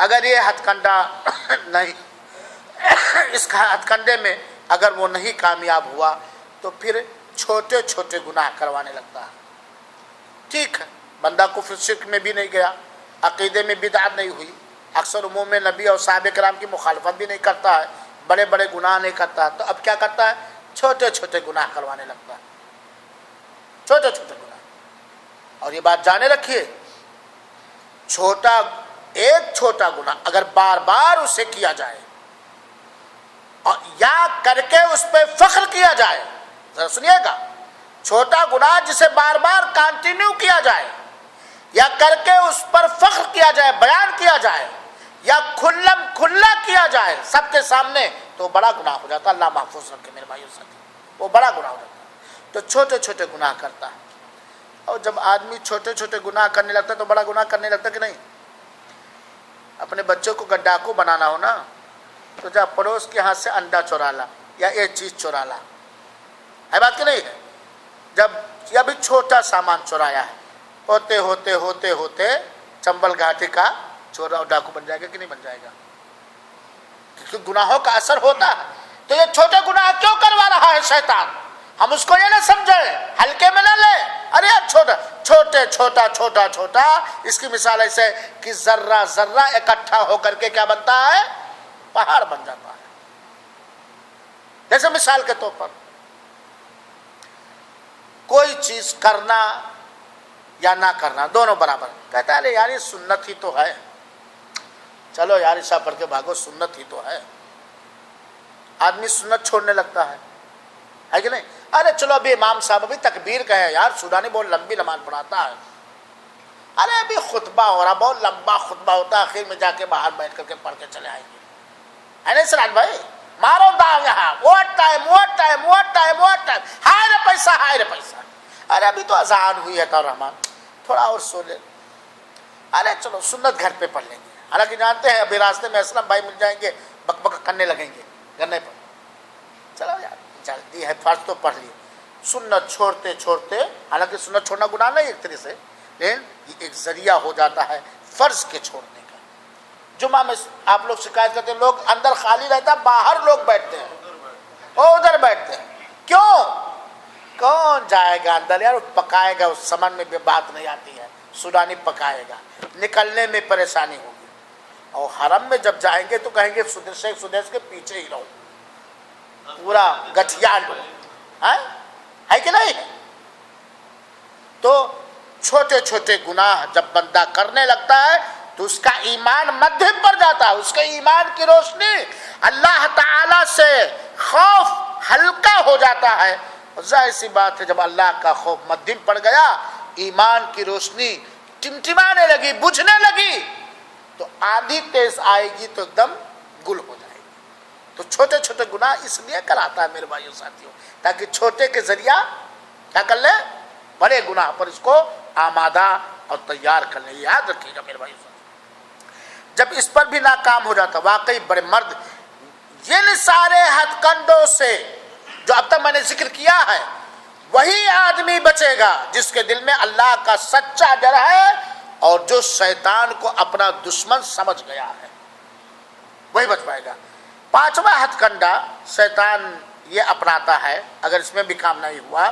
اگر یہ ہتھ کنڈا نہیں اس ہتھ کنڈے میں اگر وہ نہیں کامیاب ہوا تو پھر چھوٹے چھوٹے گناہ کروانے لگتا ہے. ٹھیک ہے, بندہ کفر شرک میں بھی نہیں گیا, عقیدے میں بدعت نہیں ہوئی, اکثر عموم نبی اور صحابہ کرام کی مخالفت بھی نہیں کرتا ہے, بڑے بڑے گناہ نہیں کرتا, تو اب کیا کرتا ہے؟ چھوٹے چھوٹے گناہ کروانے لگتا ہے, چھوٹے چھوٹے گناہ. اور یہ بات جانے رکھیے, ایک چھوٹا گناہ اگر بار بار اسے کیا جائے اور یا کر کے اس پہ فخر کیا جائے, ذرا سنیے گا, چھوٹا گناہ جسے بار بار کنٹینیو کیا جائے یا کر کے اس پر فخر کیا جائے, بیان کیا جائے یا کھلم کھلا کیا جائے سب کے سامنے, تو بڑا گناہ ہو جاتا ہے. اللہ محفوظ رکھے میرے بھائیو ساتھی, وہ بڑا گناہ ہو جاتا ہے. تو چھوٹے چھوٹے گناہ کرتا ہے, اور جب آدمی چھوٹے چھوٹے گناہ کرنے لگتا ہے تو بڑا گناہ کرنے لگتا ہے کہ نہیں. اپنے بچوں کو ڈاکو بنانا ہو نا, تو جب پڑوس کے ہاتھ سے انڈا چورا لا یا ایک چیز چورا لا, ہے بات کہ نہیں ہے. جب یہ بھی چھوٹا سامان چورایا ہے, ہوتے ہوتے ہوتے ہوتے چمبل گھاٹی کا چورا اور ڈاکو بن جائے گا کہ نہیں بن جائے گا, کیونکہ گناہوں کا اثر ہوتا ہے. تو یہ چھوٹے گناہ کیوں کروا رہا ہے شیطان؟ ہم اس کو یہ نہ سمجھیں, ہلکے میں نہ لیں. ارے چھوٹا چھوٹا, اس کی مثال ایسے کہ ذرہ ذرہ اکٹھا ہو کر کے کیا بنتا ہے؟ پہاڑ بن جاتا ہے. جیسے مثال کے طور پر کوئی چیز کرنا یا نہ کرنا دونوں برابر. کہتا ہے یار یہ سنت ہی تو ہے, چلو یار عشاء پڑھ کے بھاگو, سنت ہی تو ہے. آدمی سنت چھوڑنے لگتا ہے کہ نہیں. ارے چلو ابھی امام صاحب ابھی تکبیر کہے یار, سودانی بہت لمبی نماز پڑھاتا ہے. ارے ابھی خطبہ ہو رہا, بہت لمبا خطبہ ہوتا ہے, آخر میں جا کے باہر بیٹھ کر کے پڑھ کے چلے آئیں گے. ہے نہیں سراج بھائی؟ مارو داؤ یہاں, ووٹ ٹائم, ہائے رے پیسہ. ارے ابھی تو اذان ہوئی ہے تو رحمان, تھوڑا اور سو لے. ارے چلو سنت گھر پہ پڑھ لیں گے, حالانکہ جانتے ہیں ابھی راستے میں اسلم بھائی مل جائیں گے, بک بک کرنے لگیں گے گنے پر. چلو یار جلدی ہے, فرض تو پڑھ لیے. سنت چھوڑتے چھوڑتے, حالانکہ سنت چھوڑنا گناہ نہیں ایک طرح سے, لیکن یہ ایک ذریعہ ہو جاتا ہے فرض کے چھوڑنے کا. جمعہ میں آپ لوگ شکایت کرتے ہیں, لوگ اندر خالی رہتا ہے, باہر لوگ بیٹھتے ہیں, اور ادھر بیٹھتے ہیں. کیوں؟ کون جائے گا اندر یار, پکائے گا, اس سمن میں بھی بات نہیں آتی ہے, سودانی پکائے گا, نکلنے میں پریشانی ہوگی. اور حرم میں جب جائیں گے تو کہیں گے شیخ سدیس کے پیچھے ہی رہو, پورا گٹھیا لو, ہے کہ نہیں. تو چھوٹے چھوٹے گناہ جب بندہ کرنے لگتا ہے تو اس کا ایمان مدھم پر جاتا ہے, اس کے ایمان کی روشنی, اللہ تعالی سے خوف ہلکا ہو جاتا ہے. ظاہر سی بات ہے جب اللہ کا خوف مدھم پڑ گیا, ایمان کی روشنی ٹمٹمانے لگی, بجھنے لگی, تو آندھی تیز آئے گی تو ایک دم گل ہو جائے گی. تو چھوٹے چھوٹے گناہ اس لیے کراتا ہے میرے بھائیوں ساتھیوں, تاکہ چھوٹے کے ذریعہ کیا کر لیں, بڑے گناہ پر اس کو آمادہ اور تیار کر لیں. یاد رکھیے گا میرے بھائیوں ساتھیوں, جب اس پر بھی ناکام ہو جاتا, واقعی بڑے مرد ان سارے ہتھ کنڈوں سے جو اب تک میں نے ذکر کیا ہے, وہی آدمی بچے گا جس کے دل میں اللہ کا سچا ڈر ہے اور جو شیطان کو اپنا دشمن سمجھ گیا ہے, وہی بچ پائے گا. پانچواں ہتھ کنڈا شیطان یہ اپناتا ہے, اگر اس میں بھی کام نہیں ہوا,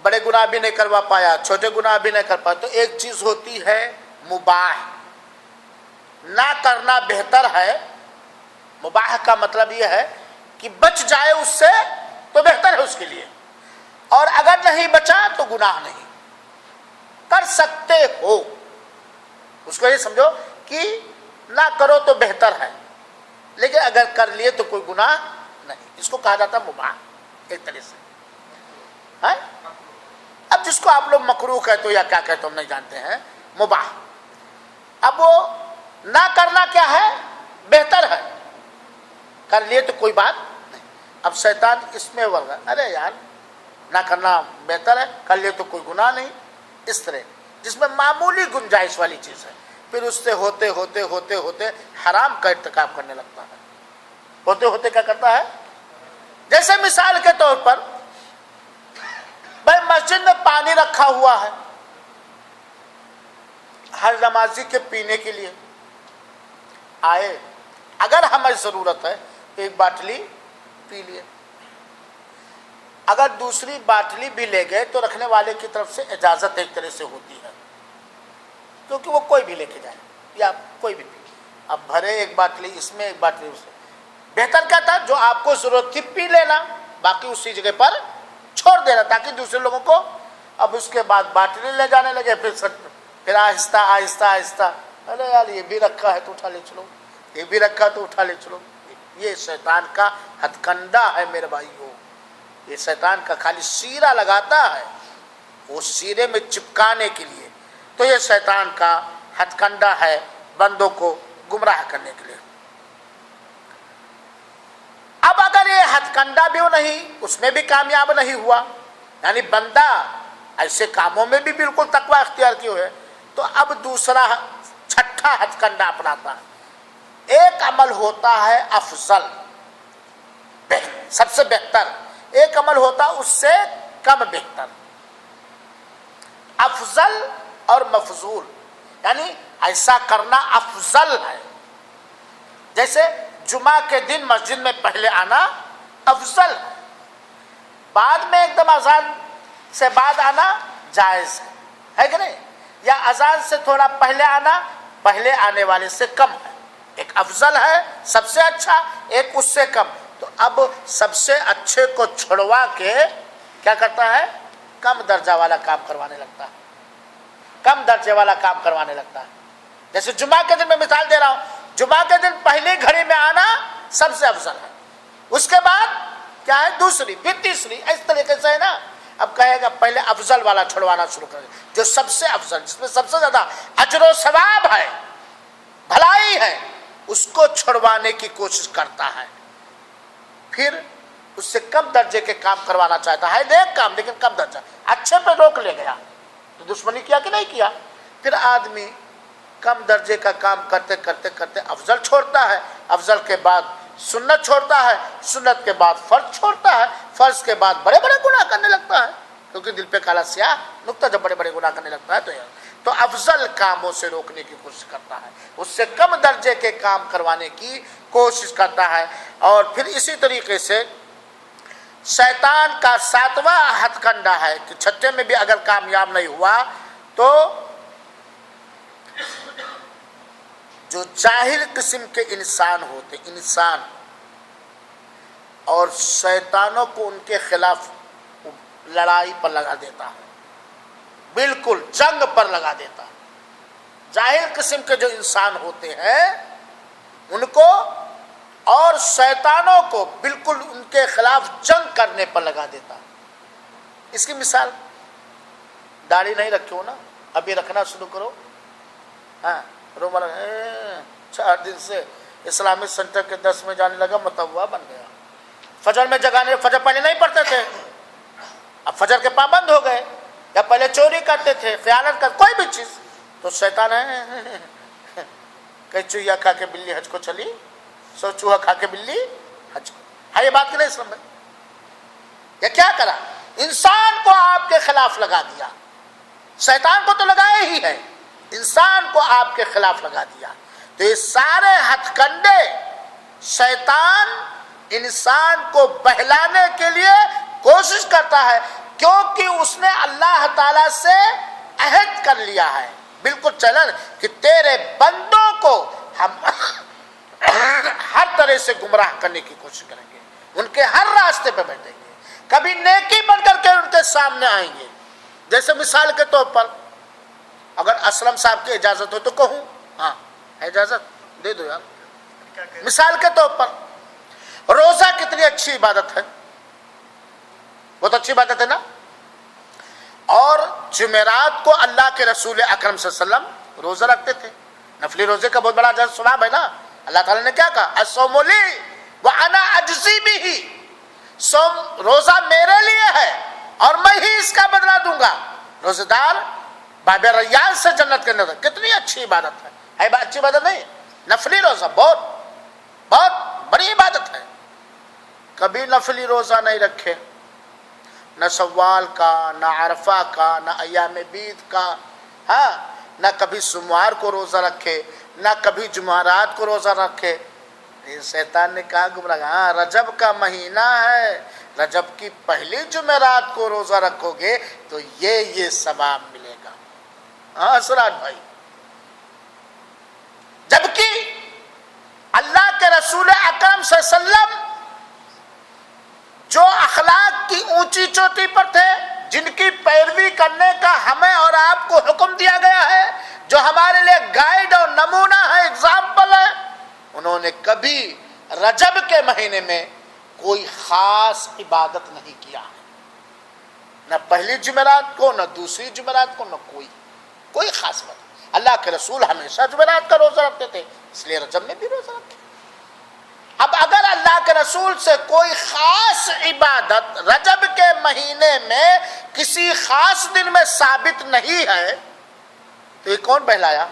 بڑے گناہ بھی نہیں کروا پایا, چھوٹے گناہ بھی نہیں کر پایا, تو ایک چیز ہوتی ہے مباح, نہ کرنا بہتر ہے. مباح کا مطلب یہ ہے کہ بچ جائے اس سے تو بہتر ہے اس کے لیے, اور اگر نہیں بچا تو گناہ نہیں, کر سکتے ہو. اس کو یہ سمجھو کہ نہ کرو تو بہتر ہے, لیکن اگر کر لیے تو کوئی گناہ نہیں. اس کو کہا جاتا ہے مباح ایک طرح سے. اب جس کو آپ لوگ مکروہ کہتے ہو یا کیا کہتے ہو ہم نہیں جانتے ہیں, مباح. اب وہ نہ کرنا کیا ہے, بہتر ہے, کر لیے تو کوئی بات نہیں. اب شیطان اس میں ور گیا, ارے یار نہ کرنا بہتر ہے, کر لیے تو کوئی گناہ نہیں. اس طرح جس میں معمولی گنجائش والی چیز ہے, پھر اس سے ہوتے ہوتے ہوتے ہوتے حرام کا ارتکاب کرنے لگتا ہے. ہوتے ہوتے کیا کرتا ہے, جیسے مثال کے طور پر بھائی مسجد میں پانی رکھا ہوا ہے ہر نمازی کے پینے کے لیے، آئے اگر ہمیں ضرورت ہے ایک باٹلی پی لیے، اگر دوسری باٹلی بھی لے گئے تو رکھنے والے کی طرف سے اجازت ایک طرح سے ہوتی ہے، کیونکہ وہ کوئی بھی لے کے جائے یا کوئی بھی پی، اب بھرے ایک باٹلی اس میں ایک باٹلی اس میں، بہتر کیا تھا جو آپ کو ضرورت تھی پی لینا، باقی اسی جگہ پر چھوڑ دینا تاکہ دوسرے لوگوں کو، اب اس کے بعد باٹلی لے جانے لگے، پھر آہستہ آہستہ آہستہ، ارے یار یہ بھی رکھا ہے تو اٹھا لے چلو، یہ بھی رکھا تو اٹھا لے چلو۔ یہ شیطان کا ہتھ کنڈا ہے میرے بھائیوں، یہ شیطان کا خالی سیرا لگاتا ہے، وہ سیرے میں چپکانے کے لیے، تو یہ شیطان کا ہتھ کنڈا ہے بندوں کو گمراہ کرنے کے لیے۔ اب اگر یہ ہتھ کنڈا بھی نہیں، اس میں بھی کامیاب نہیں ہوا، یعنی بندہ ایسے کاموں میں بھی بالکل تقوی اختیار کیے ہے، تو اب دوسرا چھٹا ہتھ کنڈا اپناتا ہے۔ ایک عمل ہوتا ہے افضل، سب سے بہتر، ایک عمل ہوتا اس سے کم بہتر، افضل اور مفضول، یعنی ایسا کرنا افضل ہے، جیسے جمعہ کے دن مسجد میں پہلے آنا افضل ہے، بعد میں ایک دم اذان سے بعد آنا جائز ہے کہ نہیں، یا اذان سے تھوڑا پہلے آنا پہلے آنے والے سے کم ہے، ایک افضل ہے سب سے اچھا، ایک اس سے کم، تو اب سب سے اچھے کو چھڑوا کے کیا کرتا ہے، کم درجہ والا کام کروانے لگتا ہے، کم درجے والا کام کروانے لگتا ہے۔ جیسے جمعہ کے دن میں مثال دے رہا ہوں، جمعہ کے دن پہلی گھڑی میں آنا سب سے افضل ہے، اس کے بعد کیا ہے دوسری، پھر تیسری، اس طریقے سے ہے نا۔ اب کہے گا پہلے افضل والا چھڑوانا شروع کرے، جو سب سے افضل، جس میں سب سے زیادہ اجر و ثواب ہے، بھلائی ہے، اس کو چھڑوانے کی کوشش کرتا ہے، پھر اس سے کم درجے کے کام کروانا چاہتا ہے، نیک کام لیکن کم درجہ، اچھے پہ روک لے گیا تو دشمنی کیا کہ نہیں کیا، پھر آدمی کم درجے کا کام کرتے کرتے کرتے افضل چھوڑتا ہے، افضل کے بعد سنت چھوڑتا ہے، سنت کے بعد فرض چھوڑتا ہے، فرض کے بعد بڑے بڑے گناہ کرنے لگتا ہے، کیونکہ دل پہ کالا سیاہ نقطہ جب بڑے بڑے گناہ کرنے لگتا ہے تو افضل کاموں سے روکنے کی کوشش کرتا ہے، اس سے کم درجے کے کام کروانے کی کوشش کرتا ہے۔ اور پھر اسی طریقے سے شیطان کا ساتواں ہتھ کنڈا ہے کہ چھٹے میں بھی اگر کامیاب نہیں ہوا تو جو جاہل قسم کے انسان ہوتے، انسان اور شیطانوں کو ان کے خلاف لڑائی پر لگا دیتا ہے، بالکل جنگ پر لگا دیتا ہے۔ جاہل قسم کے جو انسان ہوتے ہیں ان کو اور شیطانوں کو بالکل ان کے خلاف جنگ کرنے پر لگا دیتا ہے۔ اس کی مثال، داڑھی نہیں رکھے ہو نا، ابھی رکھنا شروع کرو، ہاں رومال 4 دن سے اسلامک سینٹر کے درس میں جانے لگا، متوا بن گیا، فجر میں جگانے، فجر پہلے نہیں پڑھتے تھے، اب فجر کے پابند ہو گئے، یا پہلے چوری کرتے تھے، خیانت کر، کوئی بھی چیز، تو شیطان ہے کہ چوہیا کھا کے بلی حج کو چلی، سو چوہا کھا کے بلی حج کو، ہے یہ بات کہ نہیں اسلام میں؟ یہ کیا کرا، انسان کو آپ کے خلاف لگا دیا، شیطان کو تو لگایا ہی ہے، انسان کو آپ کے خلاف لگا دیا، تو یہ سارے ہتھ کنڈے شیطان انسان کو بہلانے کے لیے کوشش کرتا ہے، کیونکہ اس نے اللہ تعالی سے عہد کر لیا ہے، بالکل چلن کہ تیرے بندوں کو ہم ہر طرح سے گمراہ کرنے کی کوشش کریں گے، ان کے ہر راستے پہ بیٹھیں گے، کبھی نیکی بن کر کے ان کے سامنے آئیں گے۔ جیسے مثال کے طور پر اگر اسلم صاحب کی اجازت ہو تو کہوں، ہاں اجازت دے دو یار، مثال کے طور پر روزہ کتنی اچھی عبادت ہے، بہت اچھی عبادت ہے نا، اور جمعرات کو اللہ کے رسول اکرم صلی اللہ علیہ وسلم روزہ رکھتے تھے، نفلی روزے کا بہت بڑا ثواب ہے نا، اللہ تعالیٰ نے کیا کہا، الصوم لی وانا اجزی بہ، صوم روزہ میرے لیے ہے اور میں ہی اس کا بدلہ دوں گا، روزہ دار باب ریان سے جنت کے اندر، کتنی اچھی عبادت ہے اچھی عبادت نہیں، نفلی روزہ بہت بہت بڑی عبادت ہے، کبھی نفلی روزہ نہیں رکھے، نہ سوال کا، نہ عرفہ کا، نہ ایام بیت کا، ہاں، نہ کبھی سوموار کو روزہ رکھے، نہ کبھی جمعرات کو روزہ رکھے. شیطان نے کہا گمراہ، ہاں رجب کا مہینہ ہے، رجب کی پہلی جمعرات کو روزہ رکھو گے تو یہ ثواب ملے گا. ہاں سراج بھائی، جبکہ اللہ کے رسول اکرم صلی اللہ علیہ وسلم جو اخلاق کی اونچی چوٹی پر تھے، جن کی پیروی کرنے کا ہمیں اور آپ کو حکم دیا گیا ہے، جو ہمارے لیے گائیڈ اور نمونہ ہے، اگزامپل ہے، انہوں نے کبھی رجب کے مہینے میں کوئی خاص عبادت نہیں کیا، نہ پہلی جمعرات کو، نہ دوسری جمعرات کو، نہ کوئی خاص بات. اللہ کے رسول ہمیشہ جمعرات کا روزہ رکھتے تھے، اس لیے رجب میں بھی روزہ رکھے. اب اگر اللہ کے رسول سے کوئی خاص عبادت رجب کے مہینے میں کسی خاص دن میں ثابت نہیں ہے تو یہ کون بہلایا؟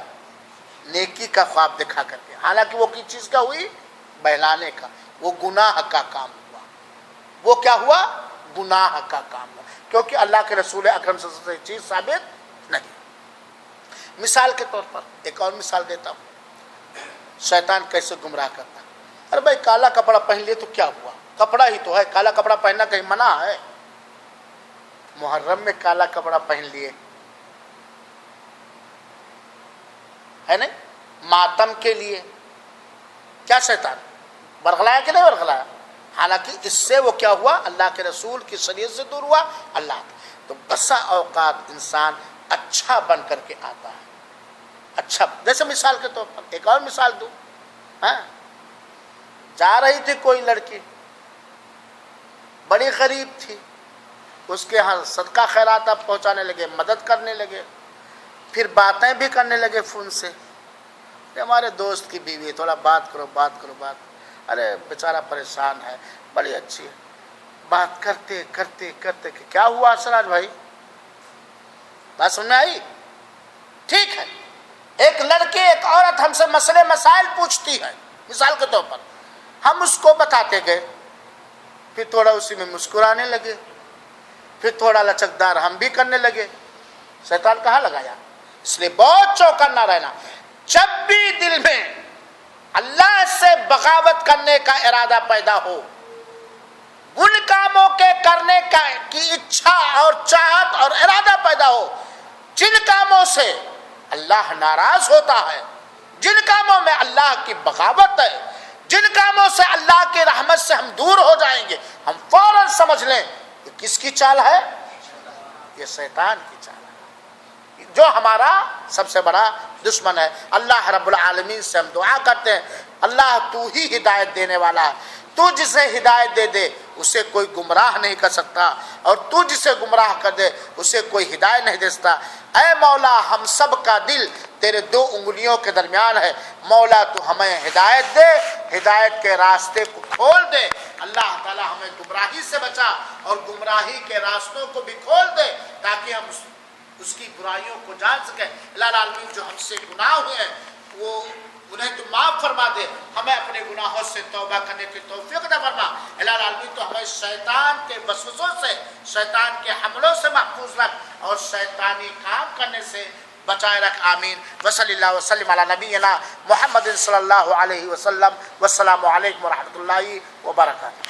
نیکی کا خواب دکھا کر کے. حالانکہ وہ کس چیز کا ہوئی؟ بہلانے کا. وہ گناہ کا کام ہوا. وہ کیا ہوا؟ گناہ کا کام ہوا، کیونکہ اللہ کے رسول اکرم صلی اللہ علیہ وسلم سے چیز ثابت نہیں. مثال کے طور پر ایک اور مثال دیتا ہوں، شیطان کیسے گمراہ کرتا. ارے بھائی کالا کپڑا پہن لیے تو کیا ہوا؟ کپڑا ہی تو ہے، کالا کپڑا پہننا کہیں منع ہے؟ محرم میں کالا کپڑا پہن لیے ہے نہیں، ماتم کے لیے کیا شیطان برگلایا کہ نہیں برگلایا؟ حالانکہ اس سے وہ کیا ہوا؟ اللہ کے رسول کی شریعت سے دور ہوا. اللہ تو بسا اوقات انسان اچھا بن کر کے آتا ہے. اچھا، جیسے مثال کے طور پر ایک اور مثال دوں. ہاں، جا رہی تھی کوئی لڑکی، بڑی غریب تھی، اس کے ہاں صدقہ خیرات آپ پہنچانے لگے، مدد کرنے لگے، پھر باتیں بھی کرنے لگے فون سے. ہمارے دوست کی بیوی، تھوڑا بات کرو بات کرو بات. ارے بیچارہ پریشان ہے، بڑی اچھی ہے. بات کرتے کرتے کرتے کیا ہوا سراج بھائی؟ بات سننے آئی؟ ٹھیک ہے، ایک لڑکی ایک عورت ہم سے مسئلے مسائل پوچھتی ہے، مثال کے طور پر ہم اس کو بتاتے گئے، پھر تھوڑا اسی میں مسکرانے لگے، پھر تھوڑا لچکدار ہم بھی کرنے لگے. شیطان کہاں لگایا؟ اس لیے بہت چوکنا رہنا. جب بھی دل میں اللہ سے بغاوت کرنے کا ارادہ پیدا ہو، ان کاموں کے کرنے کی اچھا اور چاہت اور ارادہ پیدا ہو جن کاموں سے اللہ ناراض ہوتا ہے، جن کاموں میں اللہ کی بغاوت ہے، جن کاموں سے اللہ کی رحمت سے ہم دور ہو جائیں گے، ہم فوراً سمجھ لیں کہ کس کی چال ہے؟ یہ شیطان کی چال ہے، جو ہمارا سب سے بڑا دشمن ہے. اللہ رب العالمین سے ہم دعا کرتے ہیں، اللہ تو ہی ہدایت دینے والا ہے. تو جسے ہدایت دے دے اسے کوئی گمراہ نہیں کر سکتا، اور تو جسے گمراہ کر دے اسے کوئی ہدایت نہیں دے سکتا. اے مولا، ہم سب کا دل تیرے دو انگلیوں کے درمیان ہے. مولا تو ہمیں ہدایت دے، ہدایت کے راستے کو کھول دے. اللہ تعالی ہمیں گمراہی سے بچا اور گمراہی کے راستوں کو بھی کھول دے تاکہ ہم اس کی برائیوں کو جان سکیں. اللہ العالمین جو ہم سے گناہ ہوئے ہیں وہ انہیں تو معاف فرما دے، ہمیں اپنے گناہوں سے توبہ کرنے کی توفیق عطا فرما. اللہ العالمین تو ہمیں شیطان کے وسوسوں سے، شیطان کے حملوں سے محفوظ رکھ اور شیطانی کام کرنے سے بچائے رکھ. آمین. وصلی اللہ وسلم علی نبینا محمد صلی اللہ علیہ وسلم. والسلام علیکم ورحمۃ اللہ وبرکاتہ.